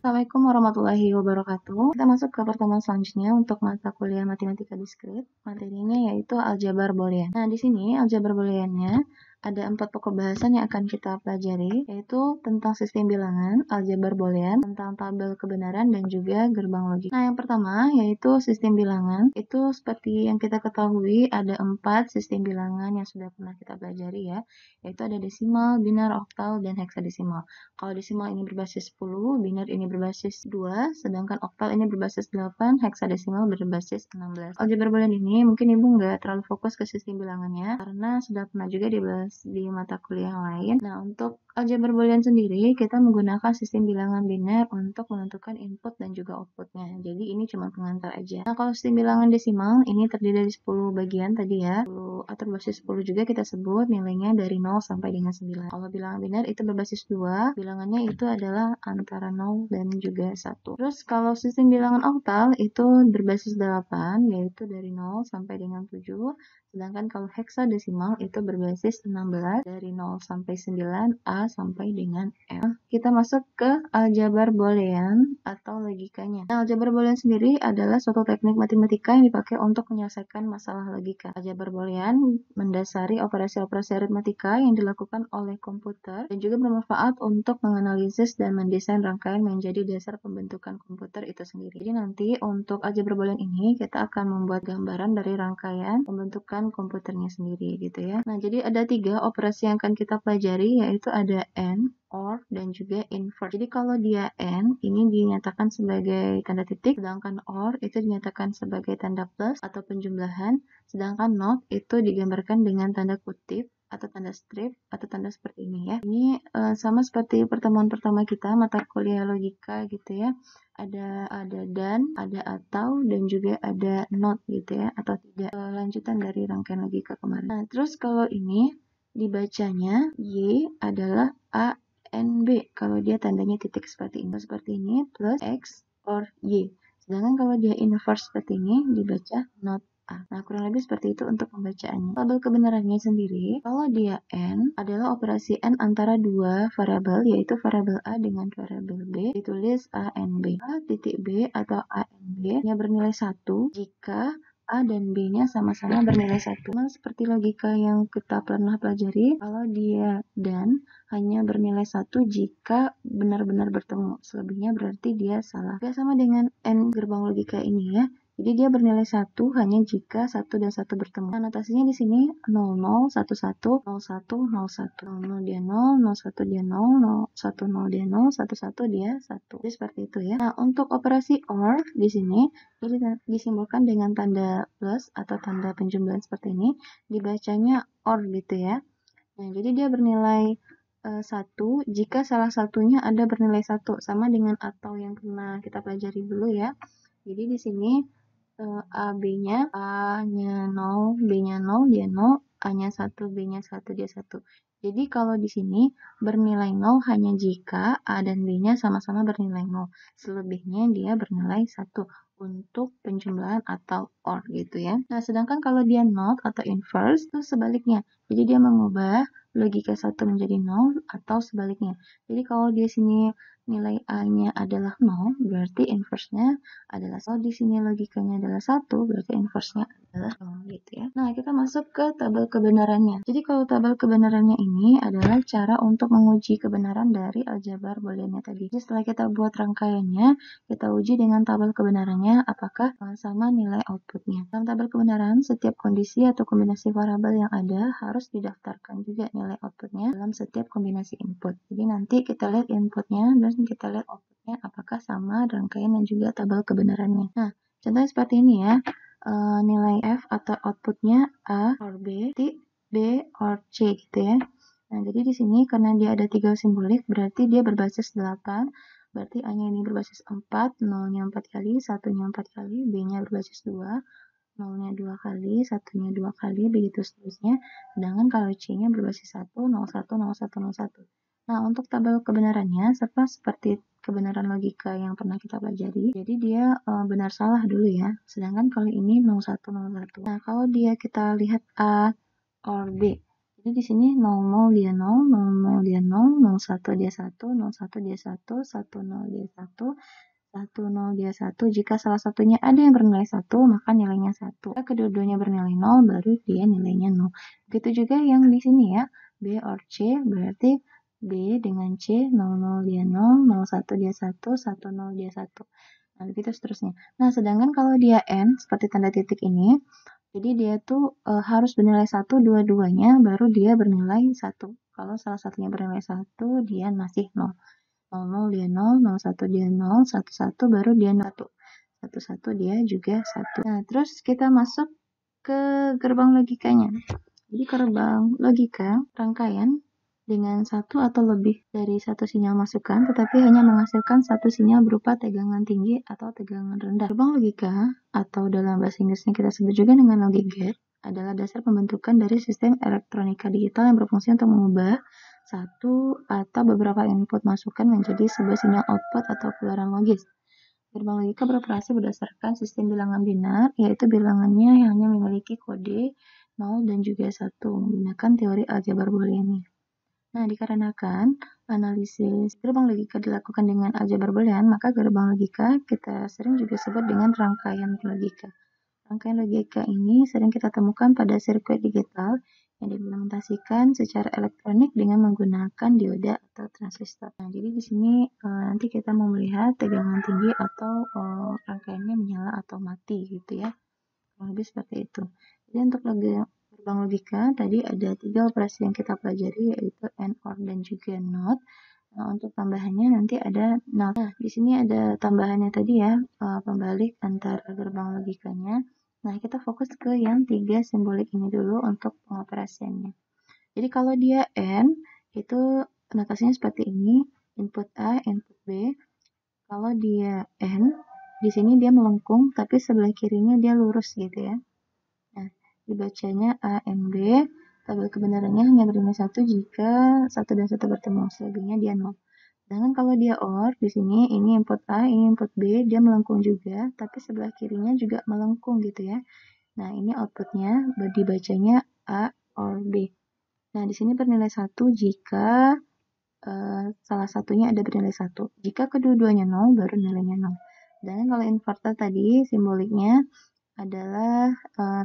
Assalamualaikum warahmatullahi wabarakatuh. Kita masuk ke pertemuan selanjutnya untuk mata kuliah matematika diskrit. Materinya yaitu aljabar boolean. Nah, di sini aljabar booleannya ada 4 pokok bahasan yang akan kita pelajari, yaitu tentang sistem bilangan, aljabar boolean, tentang tabel kebenaran, dan juga gerbang logik. Nah, yang pertama yaitu sistem bilangan. Itu seperti yang kita ketahui ada 4 sistem bilangan yang sudah pernah kita pelajari ya, yaitu ada desimal, binar, oktal, dan heksadesimal. Kalau desimal ini berbasis 10, binar ini berbasis 2, sedangkan oktal ini berbasis 8, heksadesimal berbasis 16. Aljabar boolean ini mungkin Ibu nggak terlalu fokus ke sistem bilangannya, karena sudah pernah juga dibahas di mata kuliah yang lain. Nah, untuk aljabar boolean sendiri, kita menggunakan sistem bilangan biner untuk menentukan input dan juga outputnya. Jadi, ini cuma pengantar aja. Nah, kalau sistem bilangan desimal, ini terdiri dari 10 bagian tadi ya. 10, atau berbasis 10 juga kita sebut nilainya dari 0 sampai dengan 9. Kalau bilangan biner itu berbasis 2, bilangannya itu adalah antara 0 dan juga 1. Terus, kalau sistem bilangan oktal itu berbasis 8, yaitu dari 0 sampai dengan 7. Sedangkan kalau heksadesimal itu berbasis 16 dari 0 sampai 9, A sampai dengan F. Kita masuk ke aljabar boolean atau logikanya. Nah, aljabar boolean sendiri adalah suatu teknik matematika yang dipakai untuk menyelesaikan masalah logika. Aljabar boolean mendasari operasi-operasi aritmatika yang dilakukan oleh komputer dan juga bermanfaat untuk menganalisis dan mendesain rangkaian menjadi dasar pembentukan komputer itu sendiri. Jadi nanti untuk aljabar boolean ini kita akan membuat gambaran dari rangkaian pembentukan komputernya sendiri gitu ya. Nah, jadi ada 3 operasi yang akan kita pelajari, yaitu ada AND, OR, dan juga invert. Jadi kalau dia AND, ini dinyatakan sebagai tanda titik, sedangkan OR itu dinyatakan sebagai tanda plus atau penjumlahan, sedangkan NOT itu digambarkan dengan tanda kutip atau tanda strip atau tanda seperti ini ya. Ini sama seperti pertemuan pertama kita mata kuliah logika gitu ya. Ada dan, ada atau, dan juga ada not gitu ya, atau tidak. Lanjutan dari rangkaian logika kemarin. Nah, terus kalau ini dibacanya Y adalah A N B kalau dia tandanya titik seperti ini plus X or Y. Sedangkan kalau dia inverse seperti ini dibaca not A. Nah, kurang lebih seperti itu untuk pembacaannya. Tabel kebenarannya sendiri, kalau dia N adalah operasi N antara dua variabel, yaitu variabel A dengan variabel B, ditulis A N B. A titik B atau A N B nya bernilai 1 jika A dan B-nya sama-sama bernilai 1. Nah, seperti logika yang kita pernah pelajari, kalau dia dan hanya bernilai 1 jika benar-benar bertemu. Selebihnya berarti dia salah. Gak sama dengan N gerbang logika ini ya. Jadi dia bernilai 1 hanya jika 1 dan 1 bertemu. Nah, notasinya di sini 00, 11, 01, 01. 00 dia 0, 01 dia 0, 10 dia 0, 11 dia 1. Jadi seperti itu ya. Nah, untuk operasi OR di sini disimbolkan dengan tanda plus atau tanda penjumlahan seperti ini. Dibacanya OR gitu ya. Nah, jadi dia bernilai 1 jika salah satunya ada bernilai 1, sama dengan atau yang pernah kita pelajari dulu ya. Jadi di sini A-B-nya, A-nya 0, B-nya 0, dia 0, A-nya 1, B-nya 1, dia 1. Jadi kalau di sini bernilai 0 hanya jika A dan B-nya sama-sama bernilai 0. Selebihnya dia bernilai 1 untuk penjumlahan atau OR gitu ya. Nah, sedangkan kalau dia not atau inverse itu sebaliknya. Jadi dia mengubah logika 1 menjadi 0 atau sebaliknya. Jadi kalau di sini nilai A-nya adalah 0, berarti inverse-nya adalah 1. Di sini logikanya adalah 1, berarti inverse-nya adalah 0 gitu ya. Nah, kita masuk ke tabel kebenarannya. Jadi kalau tabel kebenarannya ini adalah cara untuk menguji kebenaran dari aljabar booleannya tadi. Jadi setelah kita buat rangkaiannya, kita uji dengan tabel kebenarannya apakah sama nilai outputnya. Dalam tabel kebenaran, setiap kondisi atau kombinasi variabel yang ada harus didaftarkan juga nilai outputnya dalam setiap kombinasi input. Jadi nanti kita lihat inputnya dan kita lihat outputnya apakah sama rangkaian dan juga tabel kebenarannya. Nah, contohnya seperti ini ya. Nilai F atau outputnya A or B, B or C gitu ya. Nah, jadi di sini karena dia ada 3 simbolik, berarti dia berbasis 8. Berarti A-nya ini berbasis 4, 0-nya 4 kali, 1-nya 4 kali, B-nya berbasis 2, 0-nya 2 kali, 1-nya 2 kali, begitu seterusnya. Sedangkan kalau C-nya berbasis 1, 01, 01, 01. Nah, untuk tabel kebenarannya, seperti kebenaran logika yang pernah kita pelajari. Jadi dia benar salah dulu ya. Sedangkan kalau ini 01, 01. Nah, kalau dia kita lihat A or B. Jadi Jadi di sini 00 dia 0, 00 dia 0, 01 dia 1, 01 dia 1, 10 dia 1, 10 dia 1. Jika salah satunya ada yang bernilai 1, maka nilainya 1. Jika kedua-duanya bernilai 0, baru dia nilainya 0. Begitu juga yang di sini ya, B or C, berarti B dengan C, 00 dia 0, 01 dia 1, 10 dia 1. Nah, begitu seterusnya. Nah, sedangkan kalau dia N, seperti tanda titik ini, jadi dia tuh harus bernilai 1 dua-duanya, baru dia bernilai 1. Kalau salah satunya bernilai 1, dia masih 0. 00 dia 0, 01 dia 0, 11 baru dia 1. 11 dia juga 1. Nah, terus kita masuk ke gerbang logikanya. Jadi gerbang logika rangkaian dengan satu atau lebih dari satu sinyal masukan, tetapi hanya menghasilkan satu sinyal berupa tegangan tinggi atau tegangan rendah. Gerbang logika, atau dalam bahasa Inggrisnya kita sebut juga dengan logic gate, adalah dasar pembentukan dari sistem elektronika digital yang berfungsi untuk mengubah satu atau beberapa input masukan menjadi sebuah sinyal output atau keluaran logis. Gerbang logika beroperasi berdasarkan sistem bilangan binar, yaitu bilangannya yang hanya memiliki kode 0 dan juga 1 menggunakan teori aljabar boolean. Nah, dikarenakan analisis gerbang logika dilakukan dengan aljabar boolean, maka gerbang logika kita sering juga sebut dengan rangkaian logika. Rangkaian logika ini sering kita temukan pada sirkuit digital yang diimplementasikan secara elektronik dengan menggunakan dioda atau transistor. Nah, jadi di sini nanti kita mau melihat tegangan tinggi atau rangkaiannya menyala atau mati gitu ya. Kurang lebih seperti itu. Jadi untuk gerbang logika tadi ada 3 operasi yang kita pelajari, yaitu AND, OR, dan juga NOT. Nah, untuk tambahannya nanti ada NOT. Nah, di sini ada tambahannya tadi ya, pembalik antara gerbang logikanya. Nah, kita fokus ke yang 3 simbolik ini dulu untuk pengoperasiannya. Jadi kalau dia AND, itu notasinya seperti ini, input A, input B. Kalau dia AND, di sini dia melengkung, tapi sebelah kirinya dia lurus gitu ya. Nah, dibacanya A, N, B. Tabel kebenarannya hanya bernilai 1 jika 1 dan 1 bertemu. Selebihnya dia 0. Sedangkan kalau dia OR, di sini ini input A, ini input B, dia melengkung juga, tapi sebelah kirinya juga melengkung gitu ya. Nah, ini outputnya dibacanya A or B. Nah, di sini bernilai 1 jika salah satunya ada bernilai 1. Jika kedua-duanya 0, baru nilainya 0. Dan kalau inverter tadi simboliknya adalah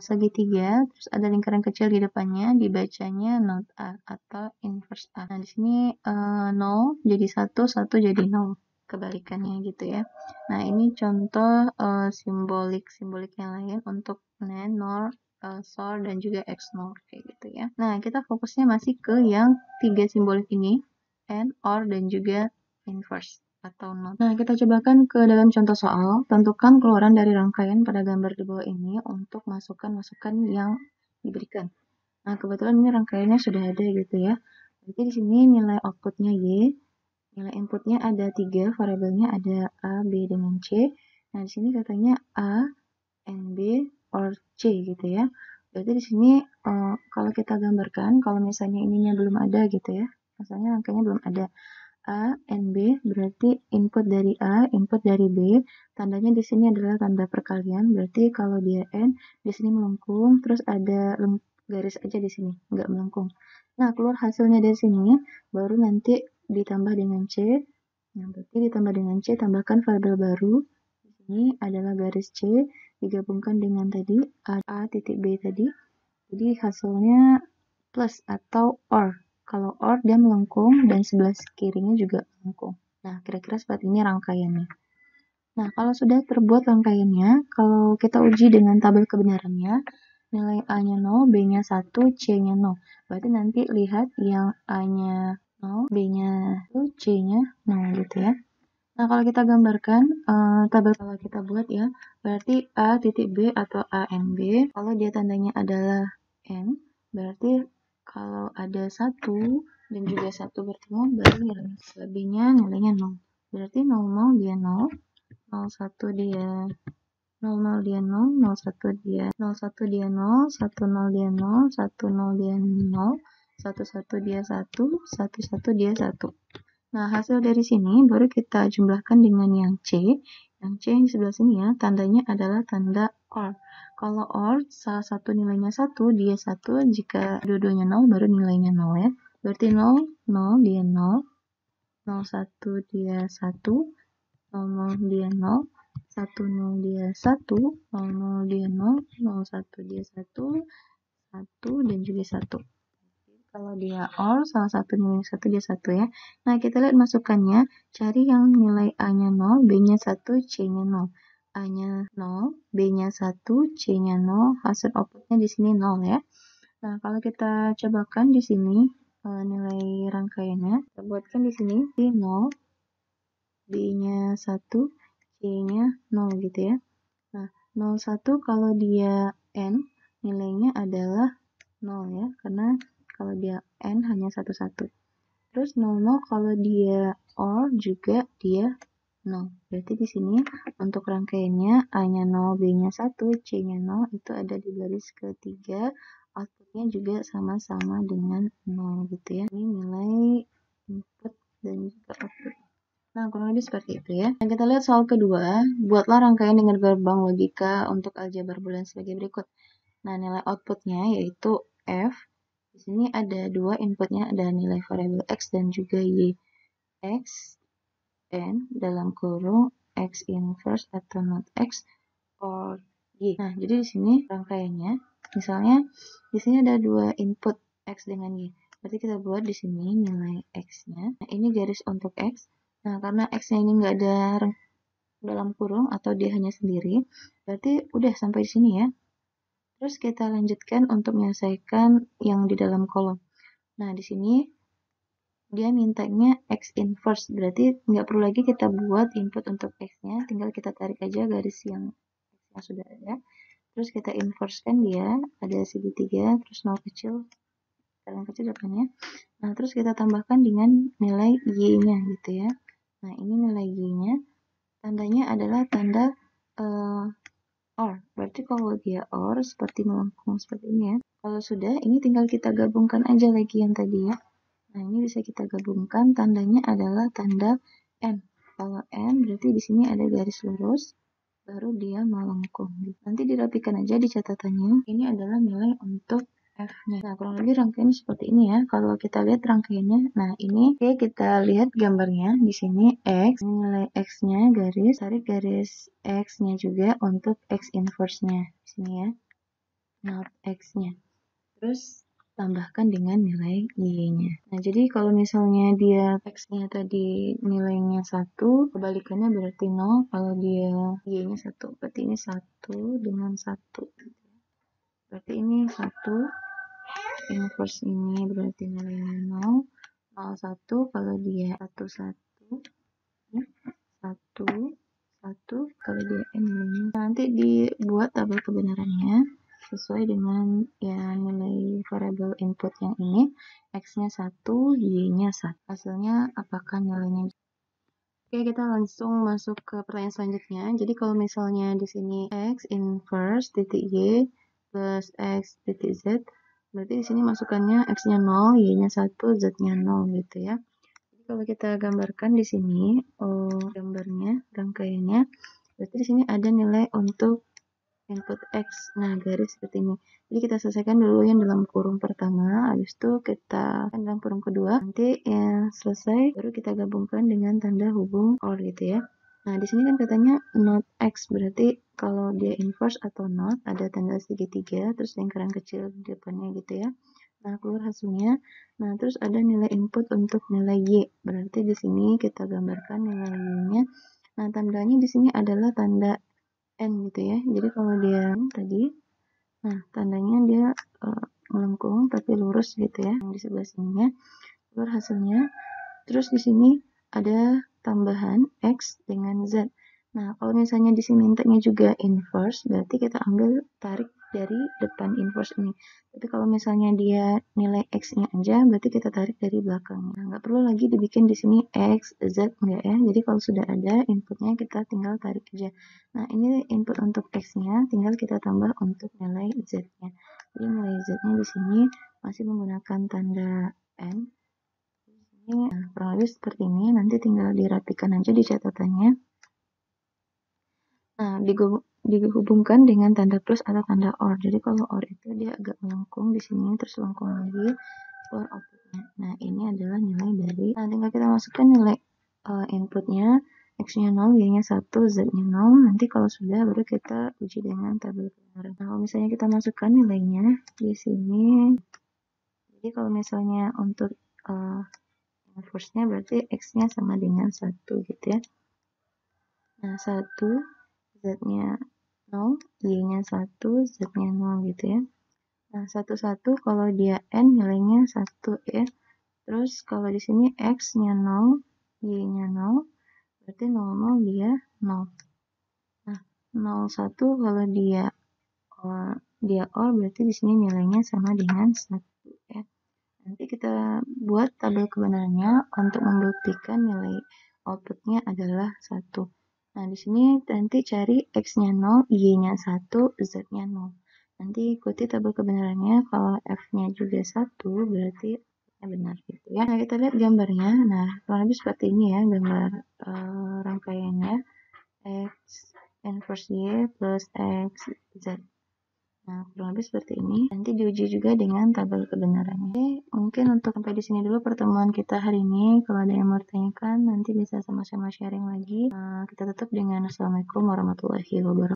segitiga, terus ada lingkaran kecil di depannya, dibacanya not A atau inverse A. Nah, di sini 0 jadi 1, 1 jadi 0. Kebalikannya gitu ya. Nah, ini contoh simbolik-simbolik yang lain untuk NAND, NOR, SOR, dan juga XNOR kayak gitu ya. Nah, kita fokusnya masih ke yang 3 simbolik ini, AND, OR, dan juga inverse atau not. Nah, kita cobakan ke dalam contoh soal. Tentukan keluaran dari rangkaian pada gambar di bawah ini untuk masukan-masukan yang diberikan. Nah, kebetulan ini rangkaiannya sudah ada gitu ya. Berarti di sini nilai outputnya Y, nilai inputnya ada 3, variabelnya ada A, B, dengan C. Nah, di sini katanya A, N, B, or C gitu ya. Berarti di sini kalau kita gambarkan, kalau misalnya ininya belum ada gitu ya, misalnya rangkaiannya belum ada. A, N, B, berarti input dari A, input dari B. Tandanya di sini adalah tanda perkalian, berarti kalau dia N, di sini melengkung, terus ada garis aja di sini, nggak melengkung. Nah, keluar hasilnya dari sini, baru nanti ditambah dengan C. Nah, berarti ditambah dengan C, tambahkan variabel baru. Di sini adalah garis C, digabungkan dengan tadi, A titik B tadi. Jadi hasilnya plus atau OR. Kalau OR dia melengkung dan sebelah kirinya juga melengkung. Nah, kira-kira seperti ini rangkaiannya. Nah, kalau sudah terbuat rangkaiannya, kalau kita uji dengan tabel kebenarannya, nilai A-nya 0, B-nya 1, C-nya 0. Berarti nanti lihat yang A-nya 0, B-nya 1, C-nya 0 gitu ya. Nah, kalau kita gambarkan tabel kalau kita buat ya, berarti A titik B atau ANB, kalau dia tandanya adalah N, berarti kalau ada 1 dan juga 1 bertemu, baru nilainya selebihnya nilainya 0. Berarti 00 dia 0, 01 dia 00 dia 0, 01 dia 01 dia 0, 10 dia 0, 10 dia 0, 11 dia 1, 11 dia 1. Nah, hasil dari sini baru kita jumlahkan dengan yang C. Yang C yang di sebelah sini ya, tandanya adalah tanda OR. Kalau OR, salah satu nilainya 1, dia 1, jika dua-duanya 0, baru nilainya 0 ya. Berarti 0, 0, dia 0, 0, 1, dia 1, 0, 0, dia 0, 1, 0, dia 1, 0, 0, dia 0, 0, 1, dia 1, 1, dan juga 1. Kalau dia OR, salah satu nilai 1, dia 1 ya. Nah, kita lihat masukannya. Cari yang nilai A-nya 0, B-nya 1, C-nya 0. A-nya 0, B-nya 1, C-nya 0. Hasil outputnya di sini 0 ya. Nah, kalau kita cobakan di sini, nilai rangkaiannya, kita buatkan di sini, di 0, B-nya 1, C-nya 0 gitu ya. Nah, 01 kalau dia N, nilainya adalah 0 ya, karena kalau dia N hanya 1-1. Terus 00 kalau dia OR juga dia 0. Berarti di sini untuk rangkaiannya A-nya 0, B-nya 1, C-nya 0 itu ada di baris ketiga. Outputnya juga sama-sama dengan 0 gitu ya. Ini nilai input dan juga output. Nah, kurang lebih seperti itu ya. Nah, kita lihat soal kedua. Buatlah rangkaian dengan gerbang logika untuk aljabar boolean sebagai berikut. Nah, nilai outputnya yaitu F. Di sini ada dua inputnya, ada nilai variabel X dan juga Y. X, N, dalam kurung, X inverse atau not X, or Y. Nah, jadi di sini rangkaiannya, misalnya di sini ada dua input X dengan Y. Berarti kita buat di sini nilai X-nya. Nah, ini garis untuk X. Nah, karena X-nya ini nggak ada dalam kurung atau dia hanya sendiri, berarti udah sampai di sini ya. Terus kita lanjutkan untuk menyelesaikan yang di dalam kolom. Nah, di sini dia mintanya X inverse, berarti nggak perlu lagi kita buat input untuk X-nya, tinggal kita tarik aja garis yang sudah ada. Terus kita inverse-kan dia, ada segitiga, terus 0 kecil, yang kecil depannya. Nah, terus kita tambahkan dengan nilai Y-nya gitu ya. Nah, ini nilai Y-nya, tandanya adalah tanda OR. Berarti kalau dia OR seperti melengkung seperti ini ya. Kalau sudah, ini tinggal kita gabungkan aja lagi yang tadi ya. Nah, ini bisa kita gabungkan, tandanya adalah tanda N. Kalau N berarti di sini ada garis lurus, baru dia melengkung. Nanti dirapikan aja di catatannya. Ini adalah nilai untuk F-nya. Nah, kurang lebih rangkaiannya seperti ini ya. Kalau kita lihat rangkaiannya, nah ini oke, kita lihat gambarnya di sini X, nilai X-nya garis, tarik garis X-nya juga untuk X inverse-nya di sini ya. Not X-nya. Terus tambahkan dengan nilai Y-nya. Nah, jadi kalau misalnya dia X-nya tadi nilainya 1, kebalikannya berarti 0, kalau dia Y-nya 1, berarti ini 1 dengan 1. Berarti ini 1, inverse ini berarti nilainya 0, 0, 1, kalau dia 1, 1, 1, 1, kalau dia N nilainya. Nanti dibuat tabel kebenarannya sesuai dengan ya nilai variabel input yang ini, X-nya 1, Y-nya 1. Hasilnya apakah nilainya? Oke, kita langsung masuk ke pertanyaan selanjutnya. Jadi kalau misalnya di sini X inverse titik Y plus X titik Z, berarti di sini masukannya X-nya 0, Y-nya 1, Z-nya 0 gitu ya. Jadi kalau kita gambarkan di sini gambarnya, rangkaiannya, berarti di sini ada nilai untuk input X. Nah, garis seperti ini. Jadi kita selesaikan dulu yang dalam kurung pertama, habis itu kita kan dalam kurung kedua. Nanti ya selesai, baru kita gabungkan dengan tanda hubung OR gitu ya. Nah, di sini kan katanya not X, berarti kalau dia inverse atau not, ada tanda segitiga, terus lingkaran kecil di depannya gitu ya. Nah, keluar hasilnya. Nah, terus ada nilai input untuk nilai Y. Berarti di sini kita gambarkan nilai Y-nya. Nah, tandanya di sini adalah tanda N gitu ya. Jadi kalau dia tadi, nah tandanya dia melengkung tapi lurus gitu ya. Yang di sebelah sininya, keluar hasilnya. Terus di sini ada tambahan X dengan Z. Nah, kalau misalnya di sini mintanya juga inverse, berarti kita ambil tarik dari depan inverse ini. Tapi kalau misalnya dia nilai X-nya aja, berarti kita tarik dari belakangnya. Nah, nggak perlu lagi dibikin di sini X, Z, enggak ya. Jadi kalau sudah ada inputnya, kita tinggal tarik aja. Nah, ini input untuk X-nya, tinggal kita tambah untuk nilai Z-nya. Jadi nilai Z-nya di sini masih menggunakan tanda N. Nah, kurang lebih seperti ini, nanti tinggal dirapikan aja di catatannya. Nah, dihubungkan dengan tanda plus atau tanda OR. Jadi kalau OR itu dia agak melengkung di sini, terus melengkung lagi keluar outputnya. Nah, ini adalah nilai dari. Nah, tinggal kita masukkan nilai inputnya, X-nya 0, Y-nya 1, Z-nya 0. Nanti kalau sudah baru kita uji dengan tabel kebenaran. Nah, kalau misalnya kita masukkan nilainya di sini. Jadi kalau misalnya untuk inverse-nya berarti X-nya sama dengan 1 gitu ya. Nah, 1, Z-nya 0, Y-nya 1, Z-nya 0 gitu ya. Nah, 1, kalau dia N nilainya 1 ya. Terus kalau di sini X-nya 0, Y-nya 0, berarti 0, dia 0. Nah, 01 kalau dia OR berarti di sini nilainya sama dengan 1 ya. Nanti kita buat tabel kebenarannya untuk membuktikan nilai outputnya adalah 1. Nah, di sini nanti cari X-nya 0, Y-nya 1, Z-nya 0. Nanti ikuti tabel kebenarannya, kalau F-nya juga 1, berarti benar gitu ya. Nah, kita lihat gambarnya. Nah, kurang lebih seperti ini ya, gambar rangkaiannya. X inverse Y plus X, Z. Nah, kurang lebih seperti ini. Nanti diuji juga dengan tabel kebenarannya. Oke, mungkin untuk sampai di sini dulu pertemuan kita hari ini. Kalau ada yang mau ditanyakan, nanti bisa sama-sama sharing lagi. Kita tutup dengan Assalamualaikum warahmatullahi wabarakatuh.